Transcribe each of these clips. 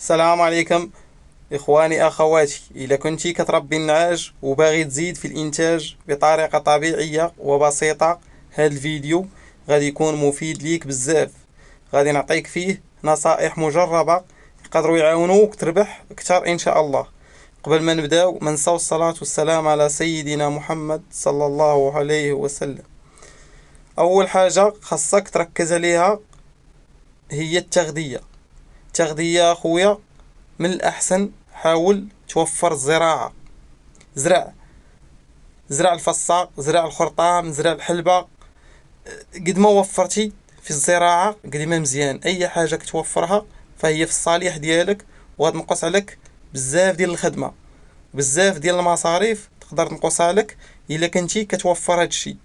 السلام عليكم إخواني أخواتي. إذا كنتي كتربي النعاج وباغي تزيد في الإنتاج بطريقة طبيعية وبسيطة، هذا الفيديو غادي يكون مفيد ليك بزاف. غادي نعطيك فيه نصائح مجربة يقدروا يعاونوك تربح أكثر إن شاء الله. قبل ما نبداو ما نساو الصلاة والسلام على سيدنا محمد صلى الله عليه وسلم. أول حاجة خاصك تركز عليها هي التغذية. التغذية أخويا من الأحسن حاول توفر الزراعة. زرع زرع الفصة، زرع الخرطام، زرع الحلبة. قد ما وفرتي في الزراعة قد ما مزيان. أي حاجة كتوفرها فهي في الصالح ديالك، وغتنقص عليك بزاف ديال الخدمة، بزاف ديال المصاريف تقدر تنقصها لك إلا كنتي كتوفر هاد الشي.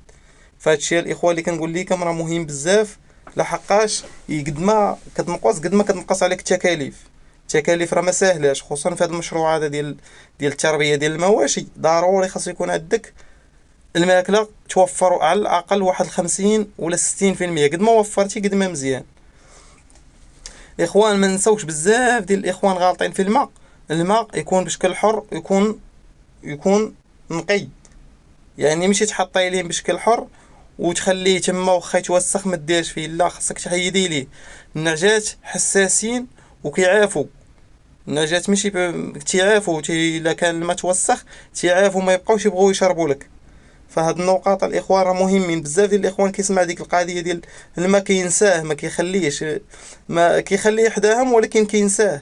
فهاد الشي الإخوة اللي كنقول لكم راه مهم بزاف، لحقاش قد ما كتنقص قد ما كتنقص عليك التكاليف راه ما ساهلاش، خصوصا في هذا المشروع هذا ديال التربيه ديال المواشي. ضروري خاص يكون عندك الماكله توفر على الاقل واحد 50 ولا 60%. قد ما وفرتي قد ما مزيان. الاخوان ما نساوش بزاف ديال الاخوان غالطين في الماء. الماء يكون بشكل حر، يكون نقي. يعني ماشي تحطيه ليه بشكل حر وتخليه تما واخا يتوسخ ما ديرش فيه، لا، خاصك تحيدي ليه. النعجات حساسين وكيعافوا. النعجات ماشي تيعافوا الا كان الماء توسخ تيعافوا، ما يبقاوش يبغوا يشربوا لك. فهاد النقاط الاخوان راه مهمين بزاف. ديال الاخوان كيسمع ديك القضيه ديال الماء كينساه، ما كيخليش، ما كيخليه حداهم ولكن كينساه.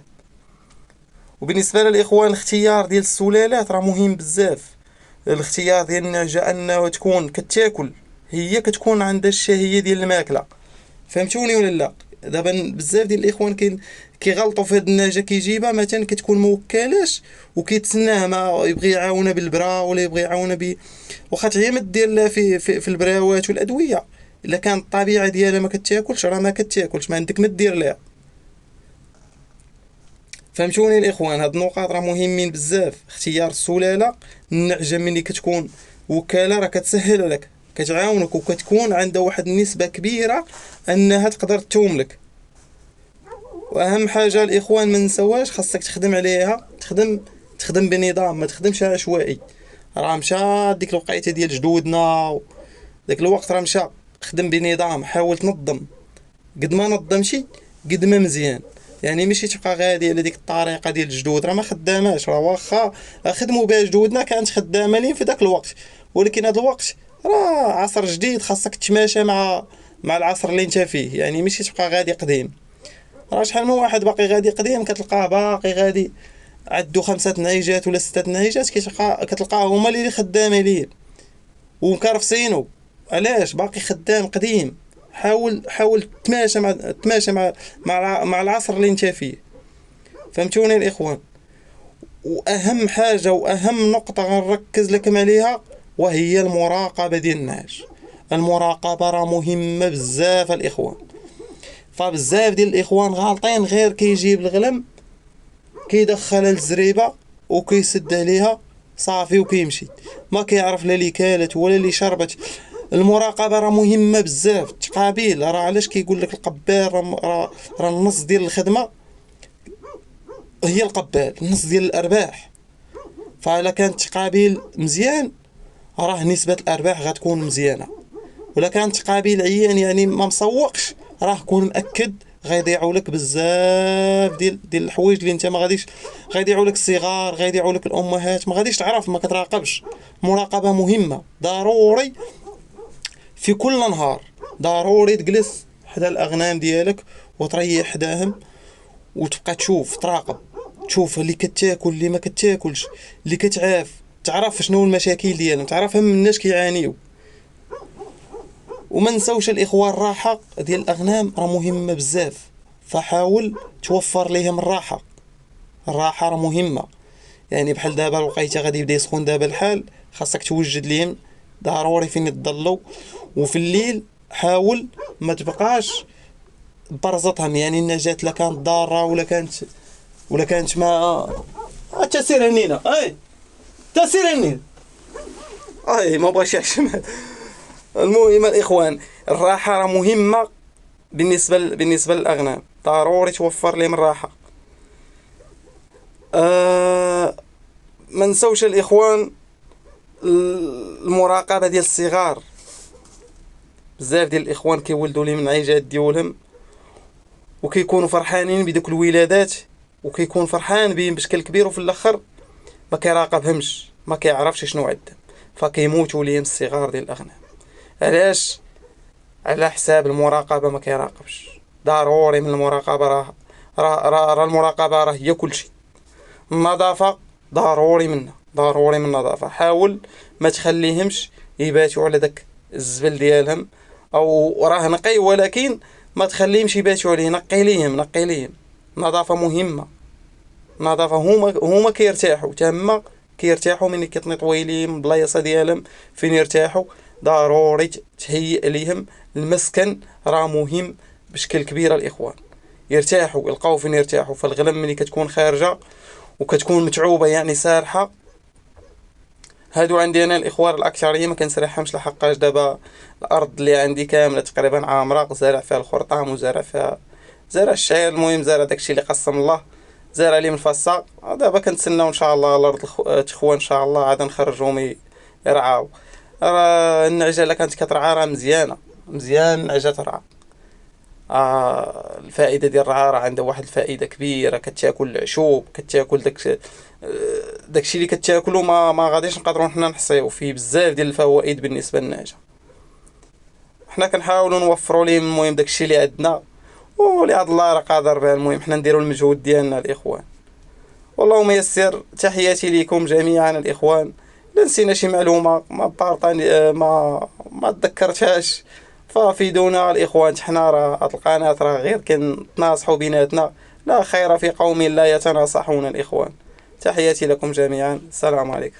وبالنسبه للاخوان الاختيار ديال السلالات راه مهم بزاف. الاختيار ديال النعجه انه تكون كتاكل، هي كتكون عندها الشهيه ديال الماكله. فهمتوني ولا لا؟ دابا بزاف ديال الاخوان كيغلطوا في هاد النعجه، كيجيبها مثلا كتكون موكلاش وكيتسناه ما يبغي يعاونها بالبرا ولا يبغي يعاونها واخا هي ما دير لها في البراوات والادويه. الا كانت الطبيعه ديالها ما كتاكلش راه ما كتاكلش، ما عندك ما دير لها. فهمتوني الاخوان؟ هاد النقاط راه مهمين بزاف. اختيار السلاله، النعجه ملي كتكون وكاله راه كتسهل لك، كتعاونك وكتكون عندها واحد النسبه كبيره انها تقدر توم لك. واهم حاجه الاخوان ما نسواش، خاصك تخدم عليها، تخدم بنظام، ما تخدمش عشوائي. راه مشى ديك الوقيته ديال جدودنا، داك الوقت راه مشى. خدم بنظام، حاول تنظم. قد ما نظمتي قد ما مزيان. يعني ماشي تبقى غادي على ديك الطريقه ديال الجدود، راه ما خداماش. راه واخا خدموا بها جدودنا كانت خدامه لين في داك الوقت، ولكن هذا الوقت راه عصر جديد، خاصك تتماشى مع العصر اللي انت فيه. يعني ماشي تبقى غادي قديم. راه شحال من واحد باقي غادي قديم كتلقاه باقي غادي عندو 5 نعيجات ولا 6 نعيجات، كتلقاه هما اللي خدامه ليه ومكرفسينو. علاش باقي خدام قديم؟ حاول تماشى مع العصر اللي انت فيه. فهمتوني الاخوان؟ واهم حاجه واهم نقطه غنركز لكم عليها وهي المراقبه ديال النعاج. المراقبه راه مهمه بزاف الاخوان. فبزاف ديال الاخوان غالطين، غير كيجيب الغلم كيدخلها للزريبه وكيسد عليها صافي وكيمشي، ما كيعرف لا اللي كالت ولا اللي شربت. المراقبه راه مهمه بزاف. التقابيل راه علاش كيقول لك القبال راه النص ديال الخدمه هي القبال، النص ديال الارباح. فالا كانت التقابيل مزيان راه نسبه الارباح غتكون مزيانه. ولا كان تقابيل عيان يعني ما مسوقش، راه كون مأكد غيضيعوا لك بزاف ديال الحوايج اللي انت ما غاديش. غيضيعوا لك الصغار، غيضيعوا لك الامهات، ما غاديش تعرف، ما كتراقبش. مراقبه مهمه. ضروري في كل نهار ضروري تجلس حدا الاغنام ديالك وتريح حداهم، وتبقى تراقب، تشوف اللي كتاكل اللي ما كتاكلش، اللي كتعاف، تعرف شنو المشاكل ديالهم، تعرف هم الناس كيعانيو. وما نساوش الاخوان الراحه ديال الاغنام راه مهمه بزاف. فحاول توفر ليهم الراحه. الراحه راه مهمه. يعني بحال دابا الوقيته غادي يبدا يسخن دابا الحال، خاصك توجد ليهم ضروري فين يضلوا. وفي الليل حاول ما تبقاش برزطهم. يعني النجاة لا كانت ضاره ولا كانت ما تسير هنينا، اي تسير هنينا، اي ما بغاش يحشم. المهم الاخوان الراحه راه مهمه بالنسبه للاغنام. ضروري توفر لهم الراحه. ما نسوش الاخوان المراقبه ديال الصغار. بزاف ديال الاخوان كيولدوا لي من عيجات ديالهم وكيكونوا فرحانين بدوك الولادات، وكيكون فرحان بهم بشكل كبير، وفي الاخر ما كيراقبهمش، ما كيعرفش شنو عندهم، فكيموتوا ليهم الصغار ديال الاغنام. علاش؟ على حساب المراقبه ما كيراقبش. ضروري من المراقبه، راه المراقبه راه هي كل شيء. النظافه ضروري منها، ضروري من النظافه. حاول ما تخليهمش يباتوا على داك الزبل ديالهم، او راه نقي ولكن ما تخليهمش يباتوا عليه. نقي ليهم، نقي ليهم. النظافه مهمه. النظافه هما كيرتاحوا تما، كيرتاحوا ملي كتنيطوي ليهم البلايصه ديالهم فين يرتاحوا. ضروري تهيئ ليهم المسكن، راه مهم بشكل كبير. الاخوان يرتاحوا، يلقاو فين يرتاحوا. فالغنم ملي كتكون خارجه وكتكون متعوبه يعني سارحه، هادو عندي انا الاخوان الاكثريه ما كنسرحهمش، لحقاش دابا الارض اللي عندي كامله تقريبا عامره، زارع فيها الخرطام وزارع فيها زارع الشعير، المهم زارع داكشي اللي قسم الله، زارع لي من الفصا. دابا كنتسناو ان شاء الله الارض تخوى ان شاء الله، عاد نخرجهم يرعاو. راه النعجه الا كانت كترعى راه مزيانه، مزيان النعجه ترعى. الفائده ديال الرعاة راه عندها واحد الفائده كبيره. كتاكل العشوب، كتاكل داكشي اللي كتاكلو ما غاديش نقدروا حنا نحصيو فيه. بزاف ديال الفوائد بالنسبه للنعجه. حنا كنحاولوا نوفروا لهم المهم داكشي اللي عندنا، ولعاد الله راه قادر به. المهم حنا نديروا المجهود ديالنا الاخوان، والله ميسر. تحياتي ليكم جميعا الاخوان. لا نسينا شي معلومه ما بارطاني، ما تذكرتهاش، فافيدونا الاخوان. حنا راه هاد القناه راه غير كنتناصحوا بيناتنا، لا خير في قوم لا يتناصحون الاخوان. تحياتي لكم جميعا، السلام عليكم.